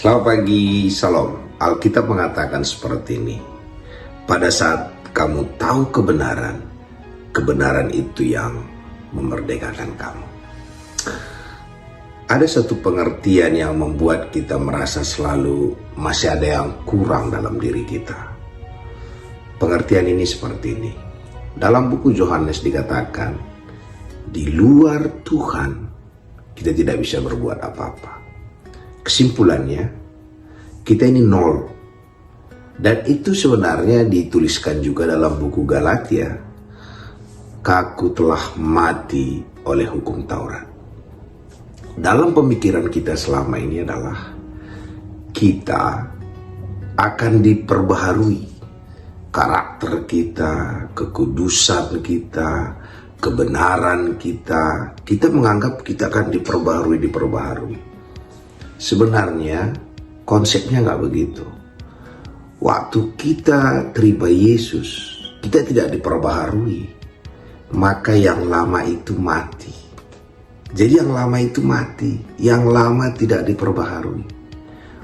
Selamat pagi, Salam. Alkitab mengatakan seperti ini. Pada saat kamu tahu kebenaran, kebenaran itu yang memerdekakan kamu. Ada satu pengertian yang membuat kita merasa selalu masih ada yang kurang dalam diri kita. Pengertian ini seperti ini. Dalam buku Yohanes dikatakan, di luar Tuhan kita tidak bisa berbuat apa-apa. Kesimpulannya, kita ini nol. Dan itu sebenarnya dituliskan juga dalam buku Galatia. Kaku telah mati oleh hukum Taurat. Dalam pemikiran kita selama ini adalah kita akan diperbaharui. Karakter kita, kekudusan kita, kebenaran kita. Kita menganggap kita akan diperbaharui. Sebenarnya konsepnya nggak begitu. Waktu kita terima Yesus, kita tidak diperbaharui, maka yang lama itu mati. Jadi yang lama itu mati, yang lama tidak diperbaharui.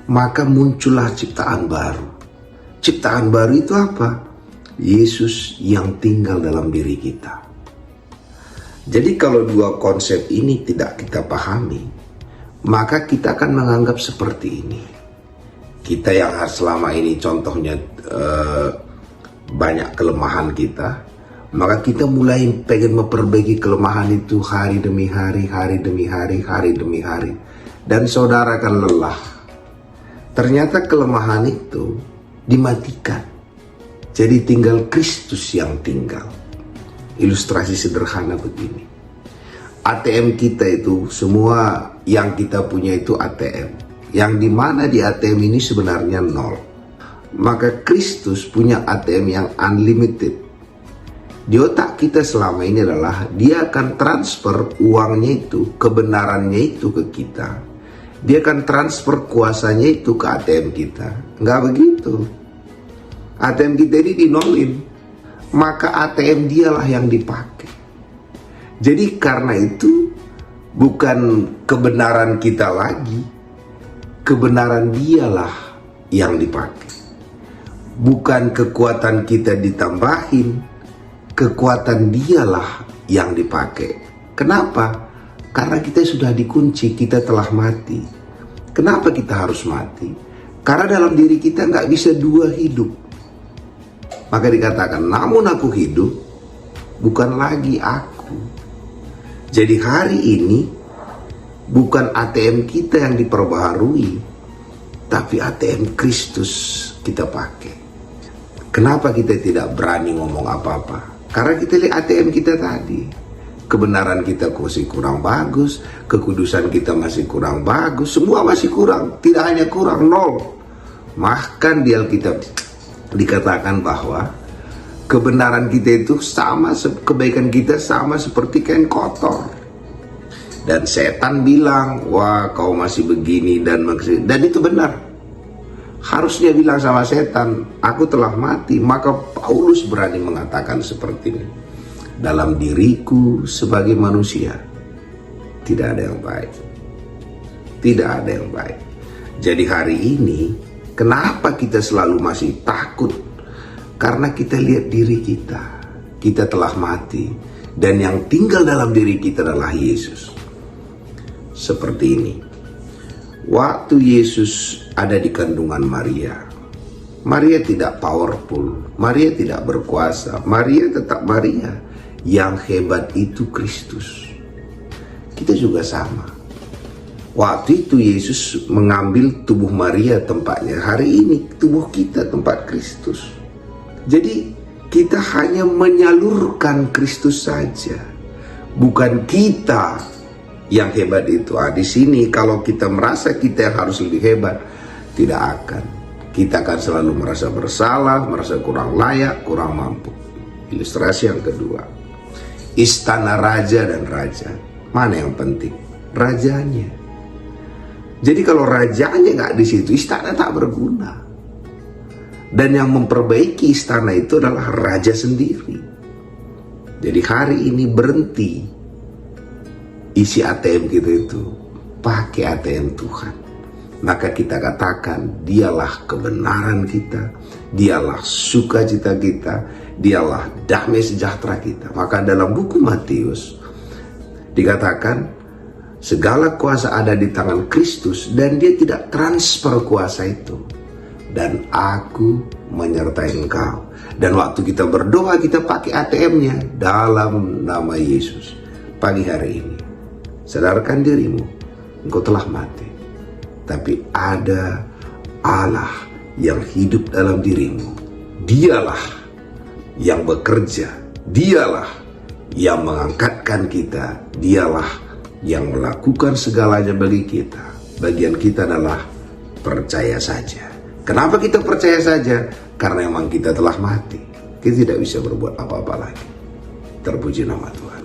Maka muncullah ciptaan baru. Ciptaan baru itu apa? Yesus yang tinggal dalam diri kita. Jadi kalau dua konsep ini tidak kita pahami, maka kita akan menganggap seperti ini. Kita yang selama ini contohnya banyak kelemahan kita, maka kita mulai pengen memperbaiki kelemahan itu hari demi hari, hari demi hari, hari demi hari. Dan saudara akan lelah. Ternyata kelemahan itu dimatikan. Jadi tinggal Kristus yang tinggal. Ilustrasi sederhana begini. ATM kita itu, semua yang kita punya itu ATM. Yang dimana di ATM ini sebenarnya nol. Maka Kristus punya ATM yang unlimited. Di otak kita selama ini adalah dia akan transfer uangnya itu, kebenarannya itu ke kita. Dia akan transfer kuasanya itu ke ATM kita. Nggak begitu. ATM kita ini dinolin. Maka ATM dialah yang dipakai. Jadi karena itu bukan kebenaran kita lagi. Kebenaran dialah yang dipakai. Bukan kekuatan kita ditambahin. Kekuatan dialah yang dipakai. Kenapa? Karena kita sudah dikunci, kita telah mati. Kenapa kita harus mati? Karena dalam diri kita nggak bisa dua hidup. Maka dikatakan, namun aku hidup, bukan lagi aku. Jadi hari ini, bukan ATM kita yang diperbaharui, tapi ATM Kristus kita pakai. Kenapa kita tidak berani ngomong apa-apa? Karena kita lihat ATM kita tadi. Kebenaran kita masih kurang bagus, kekudusan kita masih kurang bagus, semua masih kurang, tidak hanya kurang, nol. Bahkan di Alkitab dikatakan bahwa kebenaran kita itu sama, kebaikan kita sama seperti kain kotor. Dan setan bilang, wah kau masih begini dan itu benar. Harusnya bilang sama setan, aku telah mati. Maka Paulus berani mengatakan seperti ini. Dalam diriku sebagai manusia, tidak ada yang baik. Tidak ada yang baik. Jadi hari ini, kenapa kita selalu masih takut? Karena kita lihat diri kita. Kita telah mati. Dan yang tinggal dalam diri kita adalah Yesus. Seperti ini. Waktu Yesus ada di kandungan Maria, Maria tidak powerful, Maria tidak berkuasa, Maria tetap Maria. Yang hebat itu Kristus. Kita juga sama. Waktu itu Yesus mengambil tubuh Maria tempatnya. Hari ini tubuh kita tempat Kristus. Jadi kita hanya menyalurkan Kristus saja, bukan kita yang hebat itu. Di sini kalau kita merasa kita yang harus lebih hebat, tidak akan. Kita akan selalu merasa bersalah, merasa kurang layak, kurang mampu. Ilustrasi yang kedua. Istana raja dan raja. Mana yang penting? Rajanya. Jadi kalau rajanya nggak di situ, istana tak berguna. Dan yang memperbaiki istana itu adalah raja sendiri. Jadi hari ini berhenti isi ATM kita itu, pakai ATM Tuhan. maka kita katakan dialah kebenaran kita, dialah sukacita kita, dialah damai sejahtera kita. Maka dalam buku Matius dikatakan segala kuasa ada di tangan Kristus dan dia tidak transfer kuasa itu. Dan aku menyertai engkau. Dan waktu kita berdoa kita pakai ATM-nya dalam nama Yesus. Pagi hari ini sadarkan dirimu, engkau telah mati. Tapi ada Allah yang hidup dalam dirimu. Dialah yang bekerja. Dialah yang mengangkatkan kita. Dialah yang melakukan segalanya bagi kita. Bagian kita adalah percaya saja. Kenapa kita percaya saja? Karena memang kita telah mati. Kita tidak bisa berbuat apa-apa lagi. Terpuji nama Tuhan.